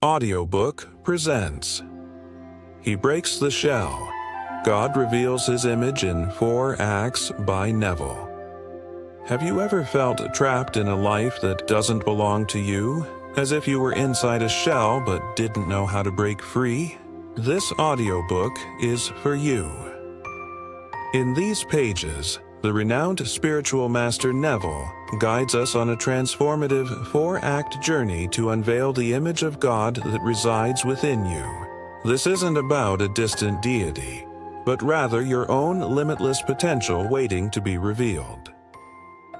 Audiobook presents He Breaks the Shell. God Reveals His Image in 4 Acts by Neville. Have you ever felt trapped in a life that doesn't belong to you, as if you were inside a shell but didn't know how to break free? This audiobook is for you. In these pages, the renowned spiritual master Neville guides us on a transformative 4-act journey to unveil the image of God that resides within you. This isn't about a distant deity, but rather your own limitless potential waiting to be revealed.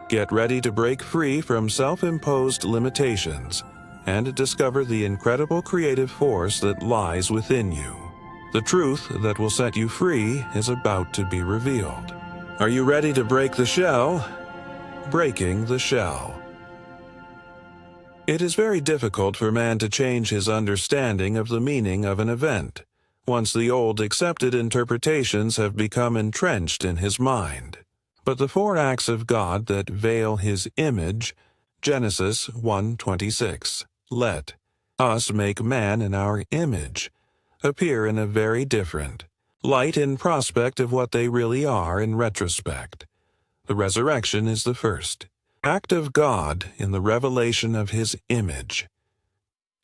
Get ready to break free from self-imposed limitations and discover the incredible creative force that lies within you. The truth that will set you free is about to be revealed. Are you ready to break the shell? Breaking the shell. It is very difficult for man to change his understanding of the meaning of an event, once the old accepted interpretations have become entrenched in his mind. But the 4 acts of God that veil his image, Genesis 1:26, let us make man in our image, appear in a very different light in prospect of what they really are in retrospect. The resurrection is the first act of God in the revelation of His image.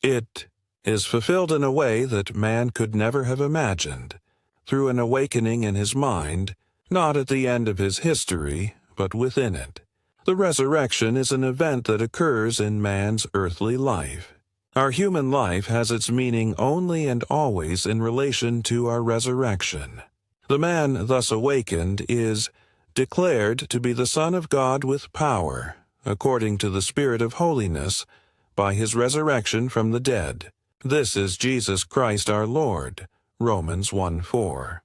It is fulfilled in a way that man could never have imagined, through an awakening in his mind, not at the end of his history, but within it. The resurrection is an event that occurs in man's earthly life. Our human life has its meaning only and always in relation to our resurrection. The man thus awakened is declared to be the Son of God with power, according to the Spirit of holiness, by His resurrection from the dead. This is Jesus Christ our Lord, Romans 1:4.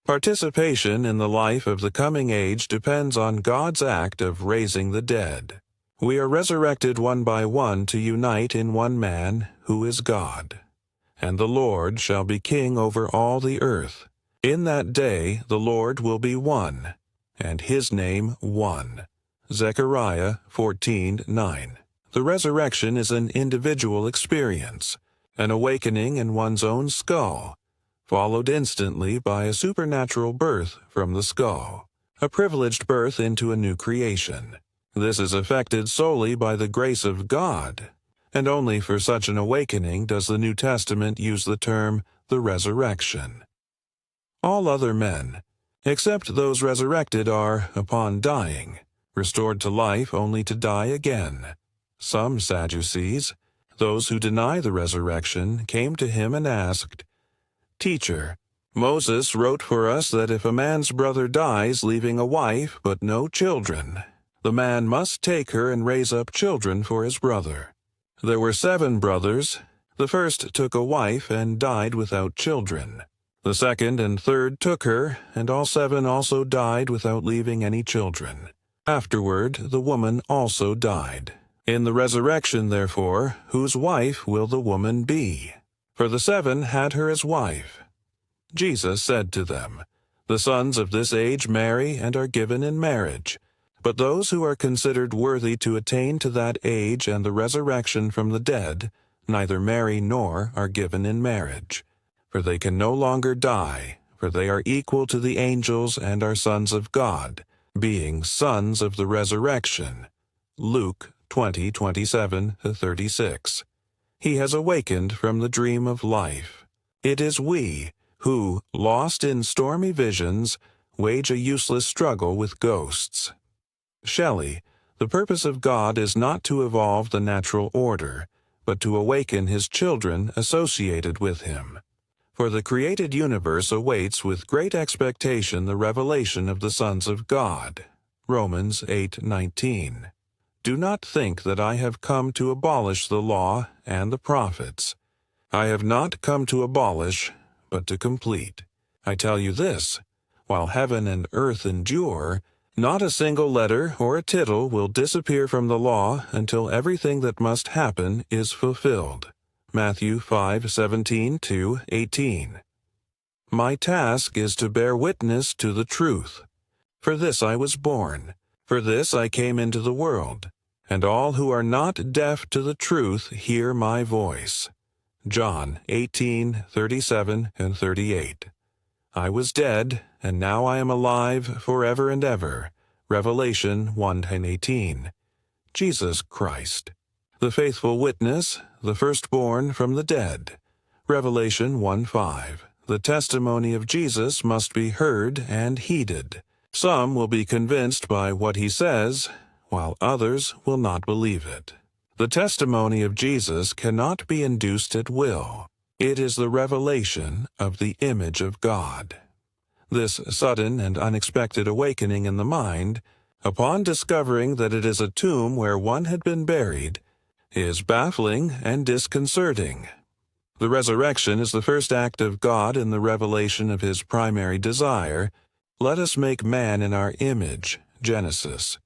Participation in the life of the coming age depends on God's act of raising the dead. We are resurrected one by one to unite in one man, who is God. And the Lord shall be king over all the earth. In that day the Lord will be one, and His name one. Zechariah 14:9. The resurrection is an individual experience, an awakening in one's own skull, followed instantly by a supernatural birth from the skull, a privileged birth into a new creation. This is effected solely by the grace of God, and only for such an awakening does the New Testament use the term the resurrection. All other men, except those resurrected, are, upon dying, restored to life only to die again. Some Sadducees, those who deny the resurrection, came to him and asked, "Teacher, Moses wrote for us that if a man's brother dies leaving a wife but no children, the man must take her and raise up children for his brother. There were 7 brothers. The first took a wife and died without children. The second and third took her, and all 7 also died without leaving any children. Afterward, the woman also died. In the resurrection, therefore, whose wife will the woman be? For the 7 had her as wife." Jesus said to them, "The sons of this age marry and are given in marriage. But those who are considered worthy to attain to that age and the resurrection from the dead neither marry nor are given in marriage. For they can no longer die, for they are equal to the angels and are sons of God, being sons of the resurrection." Luke 20:27-36. He has awakened from the dream of life. It is we who, lost in stormy visions, wage a useless struggle with ghosts. Shelley, the purpose of God is not to evolve the natural order, but to awaken His children associated with Him. For the created universe awaits with great expectation the revelation of the sons of God. Romans 8:19. Do not think that I have come to abolish the law and the prophets. I have not come to abolish, but to complete. I tell you this, while heaven and earth endure, not a single letter or a tittle will disappear from the law until everything that must happen is fulfilled. Matthew 5:17-18. My task is to bear witness to the truth. For this I was born. For this I came into the world. And all who are not deaf to the truth hear my voice. John 18:37 and 38. I was dead, and now I am alive forever and ever. Revelation 1:18. Jesus Christ, the faithful witness, the firstborn from the dead. Revelation 1:5. The testimony of Jesus must be heard and heeded. Some will be convinced by what he says, while others will not believe it. The testimony of Jesus cannot be induced at will. It is the revelation of the image of God. This sudden and unexpected awakening in the mind, upon discovering that it is a tomb where one had been buried, is baffling and disconcerting. The resurrection is the first act of God in the revelation of his primary desire. Let us make man in our image. Genesis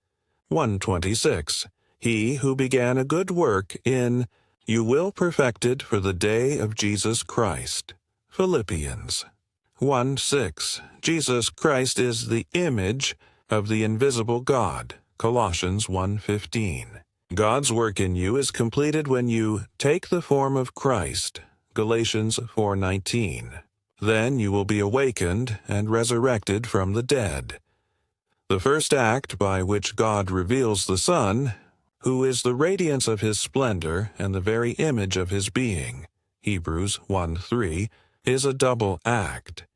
1:26. He who began a good work in you will perfect it for the day of Jesus Christ. Philippians 1:6. Jesus Christ is the image of the invisible God. Colossians 1:15. God's work in you is completed when you take the form of Christ. Galatians 4:19. Then you will be awakened and resurrected from the dead. The first act by which God reveals the Son, who is the radiance of his splendor and the very image of his being, Hebrews 1:3, is a double act.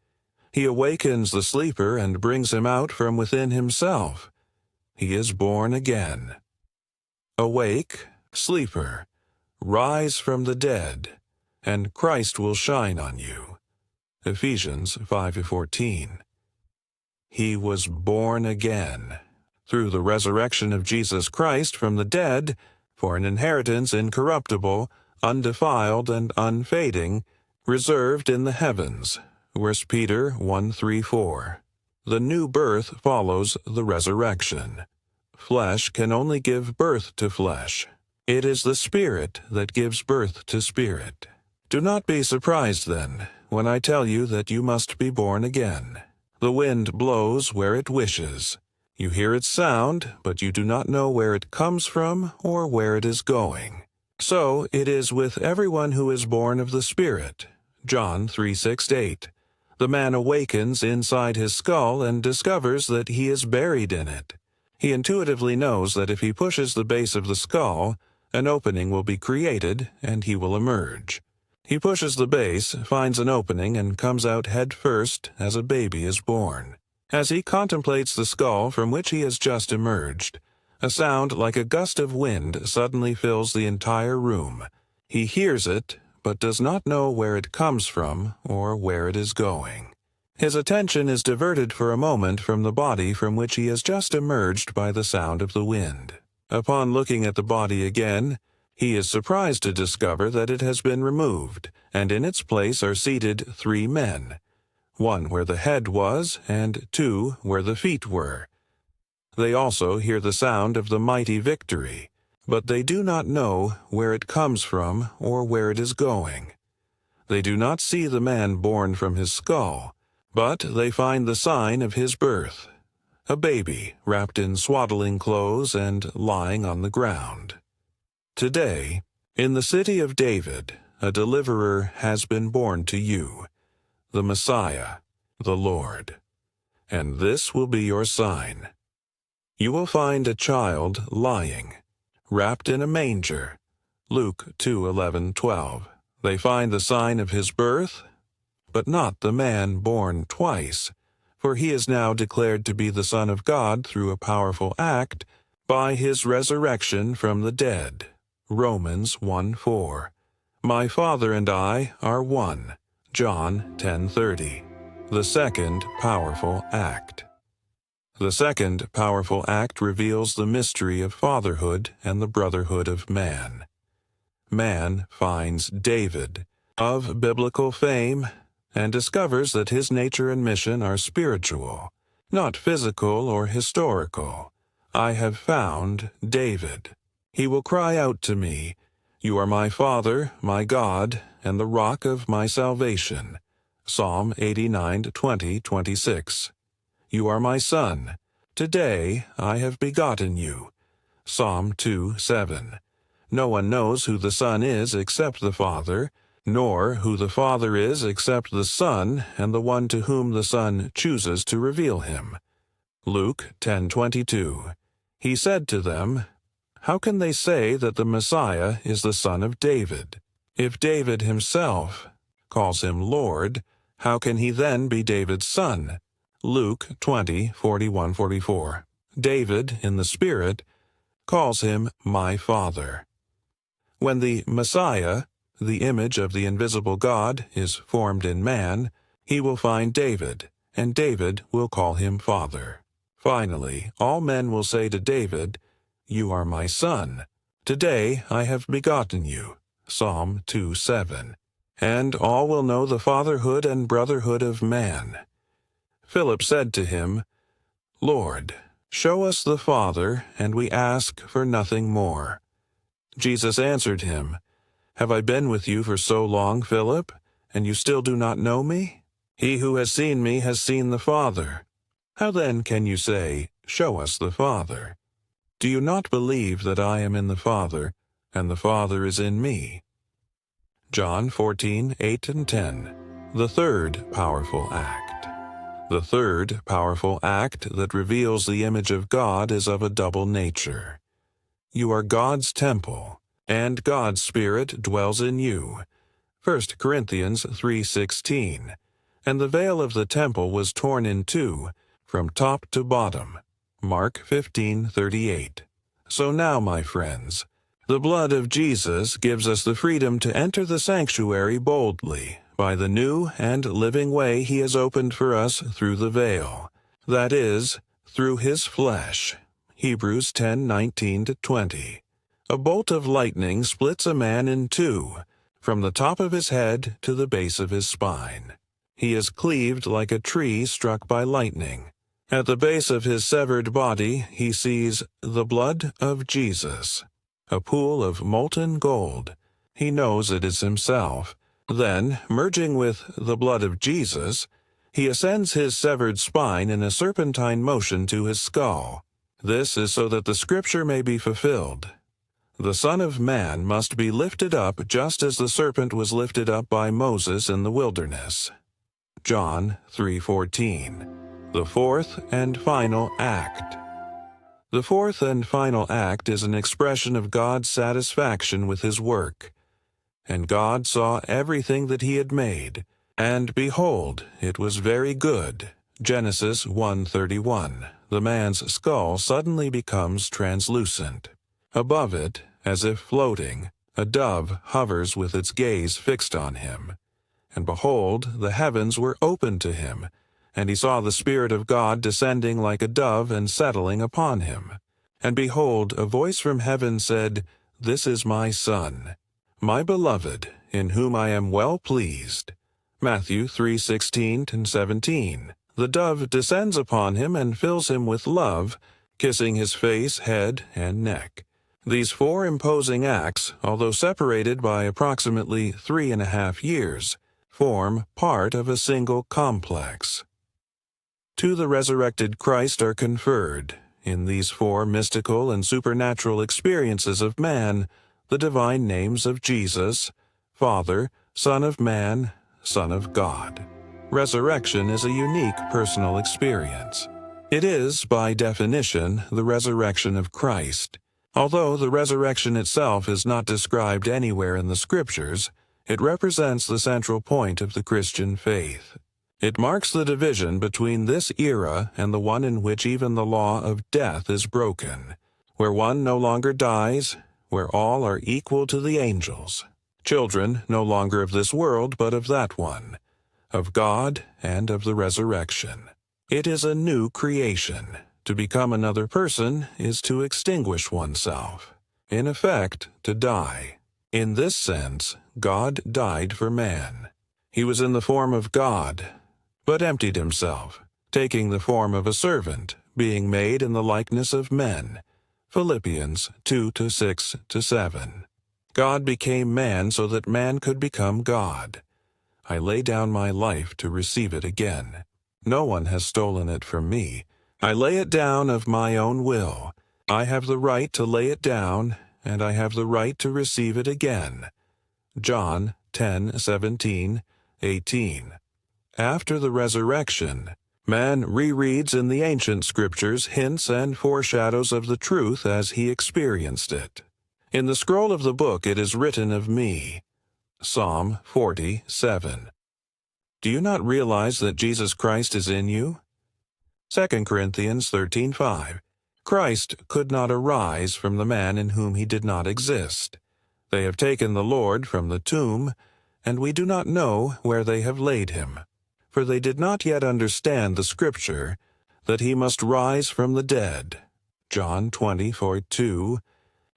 He awakens the sleeper and brings him out from within himself. He is born again. Awake, sleeper, rise from the dead, and Christ will shine on you. Ephesians 5:14. He was born again through the resurrection of Jesus Christ from the dead for an inheritance incorruptible, undefiled, and unfading, reserved in the heavens. 1 Peter 1:3-4. The new birth follows the resurrection. Flesh can only give birth to flesh. It is the Spirit that gives birth to spirit. Do not be surprised, then, when I tell you that you must be born again. The wind blows where it wishes. You hear its sound, but you do not know where it comes from or where it is going. So it is with everyone who is born of the Spirit. John 3:6-8. The man awakens inside his skull and discovers that he is buried in it. He intuitively knows that if he pushes the base of the skull, an opening will be created and he will emerge. He pushes the base, finds an opening, and comes out head first as a baby is born. As he contemplates the skull from which he has just emerged, a sound like a gust of wind suddenly fills the entire room. He hears it, but does not know where it comes from or where it is going. His attention is diverted for a moment from the body from which he has just emerged by the sound of the wind. Upon looking at the body again, he is surprised to discover that it has been removed, and in its place are seated 3 men, 1 where the head was, and 2 where the feet were. They also hear the sound of the mighty victory, but they do not know where it comes from or where it is going. They do not see the man born from his skull, but they find the sign of his birth, a baby wrapped in swaddling clothes and lying on the ground. Today, in the city of David, a deliverer has been born to you, the Messiah, the Lord. And this will be your sign. You will find a child lying, wrapped in a manger. Luke 2:11-12. They find the sign of his birth, but not the man born twice, for he is now declared to be the Son of God through a powerful act by his resurrection from the dead. Romans 1:4. My Father and I are one. John 10:30. The second powerful act. The second powerful act reveals the mystery of fatherhood and the brotherhood of man. Man finds David, of biblical fame, and discovers that his nature and mission are spiritual, not physical or historical. I have found David. He will cry out to me, "You are my Father, my God, and the rock of my salvation." Psalm 89:20-26. You are my son. Today I have begotten you. Psalm 2:7. No one knows who the Son is except the Father, nor who the Father is except the Son and the one to whom the Son chooses to reveal him. Luke 10:22. He said to them, "How can they say that the Messiah is the son of David? If David himself calls him Lord, how can he then be David's son?" Luke 20:41-44. David, in the Spirit, calls him my Father. When the Messiah, the image of the invisible God, is formed in man, he will find David, and David will call him Father. Finally, all men will say to David, "You are my son. Today I have begotten you." Psalm 2:7. And all will know the fatherhood and brotherhood of man. Philip said to him, "Lord, show us the Father, and we ask for nothing more." Jesus answered him, "Have I been with you for so long, Philip, and you still do not know me? He who has seen me has seen the Father. How then can you say, 'Show us the Father'? Do you not believe that I am in the Father, and the Father is in me?" John 14:8-10. The third powerful act. The third powerful act that reveals the image of God is of a double nature. You are God's temple, and God's Spirit dwells in you. 1 Corinthians 3:16. And the veil of the temple was torn in two, from top to bottom. Mark 15:38. So now, my friends, the blood of Jesus gives us the freedom to enter the sanctuary boldly by the new and living way he has opened for us through the veil, that is, through his flesh. Hebrews 10:19-20. A bolt of lightning splits a man in two, from the top of his head to the base of his spine. He is cleaved like a tree struck by lightning. At the base of his severed body he sees the blood of Jesus, a pool of molten gold. He knows it is himself. Then, merging with the blood of Jesus, he ascends his severed spine in a serpentine motion to his skull. This is so that the scripture may be fulfilled. The Son of Man must be lifted up just as the serpent was lifted up by Moses in the wilderness. John 3:14. The fourth and final act. The fourth and final act is an expression of God's satisfaction with his work. And God saw everything that he had made, and behold, it was very good. Genesis 1:31. The man's skull suddenly becomes translucent. Above it, as if floating, a dove hovers with its gaze fixed on him. And behold, the heavens were opened to him, and he saw the Spirit of God descending like a dove and settling upon him. And behold, a voice from heaven said, "This is my Son, my beloved, in whom I am well pleased." Matthew 3:16-17. The dove descends upon him and fills him with love, kissing his face, head, and neck. These four imposing acts, although separated by approximately 3.5 years, form part of a single complex. To the resurrected Christ are conferred, in these four mystical and supernatural experiences of man, the divine names of Jesus, Father, Son of Man, Son of God. Resurrection is a unique personal experience. It is, by definition, the resurrection of Christ. Although the resurrection itself is not described anywhere in the Scriptures, it represents the central point of the Christian faith. It marks the division between this era and the one in which even the law of death is broken, where one no longer dies, where all are equal to the angels, children no longer of this world but of that one, of God and of the resurrection. It is a new creation. To become another person is to extinguish oneself, in effect, to die. In this sense, God died for man. He was in the form of God, but emptied himself, taking the form of a servant, being made in the likeness of men. Philippians 2:6-7. God became man so that man could become God. I lay down my life to receive it again. No one has stolen it from me. I lay it down of my own will. I have the right to lay it down, and I have the right to receive it again. John 10:17, 18. After the resurrection, man rereads in the ancient scriptures hints and foreshadows of the truth as he experienced it. In the scroll of the book it is written of me. Psalm 40:7. Do you not realize that Jesus Christ is in you? 2 Corinthians 13:5. Christ could not arise from the man in whom he did not exist. They have taken the Lord from the tomb, and we do not know where they have laid him. For they did not yet understand the Scripture, that he must rise from the dead. John 20:42.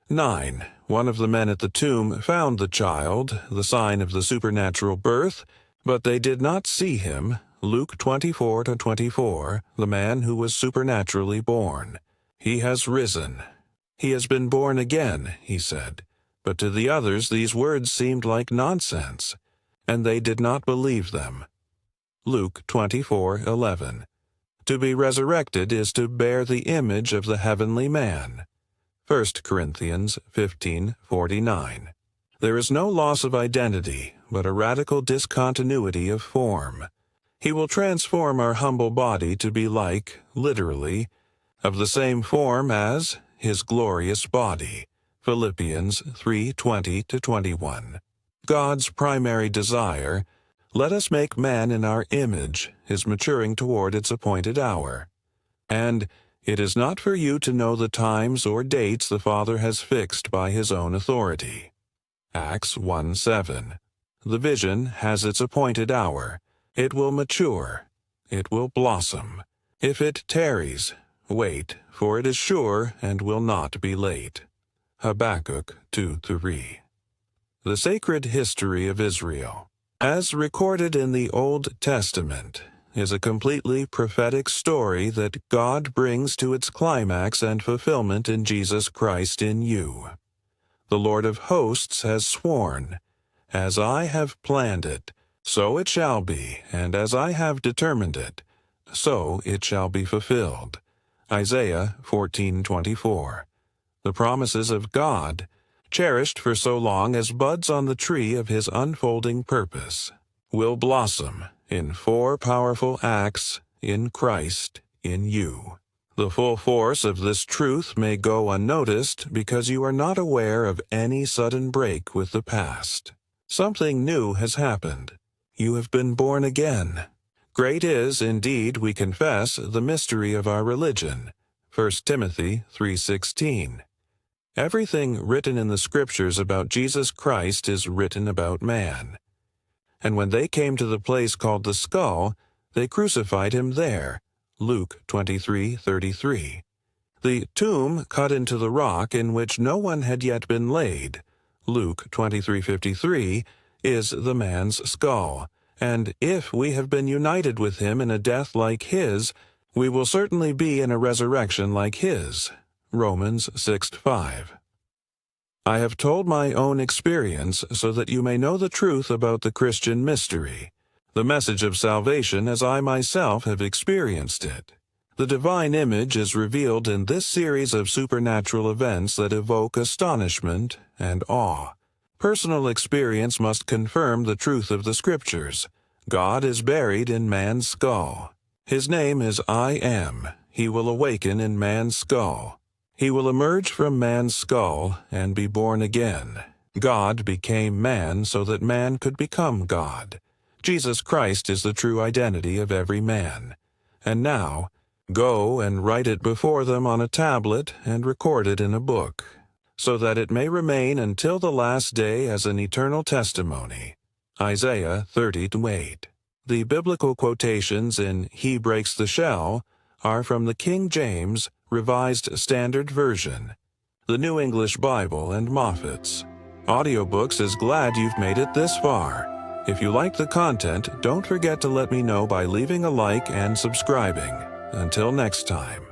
9. One of the men at the tomb found the child, the sign of the supernatural birth, but they did not see him. Luke 24:24, the man who was supernaturally born. He has risen. He has been born again, he said. But to the others these words seemed like nonsense, and they did not believe them. Luke 24:11. To be resurrected is to bear the image of the heavenly man. 1 Corinthians 15:49. There is no loss of identity, but a radical discontinuity of form. He will transform our humble body to be like, literally, of the same form as his glorious body. Philippians 3:20-21. God's primary desire, let us make man in our image, is maturing toward its appointed hour. And it is not for you to know the times or dates the Father has fixed by his own authority. Acts 1:7. The vision has its appointed hour. It will mature. It will blossom. If it tarries, wait, for it is sure and will not be late. Habakkuk 2:3. The sacred history of Israel, as recorded in the Old Testament, is a completely prophetic story that God brings to its climax and fulfillment in Jesus Christ in you. The Lord of hosts has sworn, as I have planned it, so it shall be, and as I have determined it, so it shall be fulfilled. Isaiah 14:24. The promises of God, cherished for so long as buds on the tree of his unfolding purpose, will blossom in 4 powerful acts in Christ in you. The full force of this truth may go unnoticed because you are not aware of any sudden break with the past. Something new has happened. You have been born again. Great is, indeed, we confess, the mystery of our religion. 1 Timothy 3:16. Everything written in the Scriptures about Jesus Christ is written about man. And when they came to the place called the skull, they crucified him there. Luke 23:33. The tomb cut into the rock in which no one had yet been laid. Luke 23:53 is the man's skull. And if we have been united with him in a death like his, we will certainly be in a resurrection like his. Romans 6:5. I have told my own experience so that you may know the truth about the Christian mystery, the message of salvation as I myself have experienced it. The divine image is revealed in this series of supernatural events that evoke astonishment and awe. Personal experience must confirm the truth of the Scriptures. God is buried in man's skull. His name is I Am. He will awaken in man's skull. He will emerge from man's skull and be born again. God became man so that man could become God. Jesus Christ is the true identity of every man. And now, go and write it before them on a tablet and record it in a book, so that it may remain until the last day as an eternal testimony. Isaiah 30:8. The biblical quotations in He Breaks the Shell are from the King James Revised Standard Version, the New English Bible, and Moffat's. Audiobooks is glad you've made it this far. If you like the content, don't forget to let me know by leaving a like and subscribing. Until next time.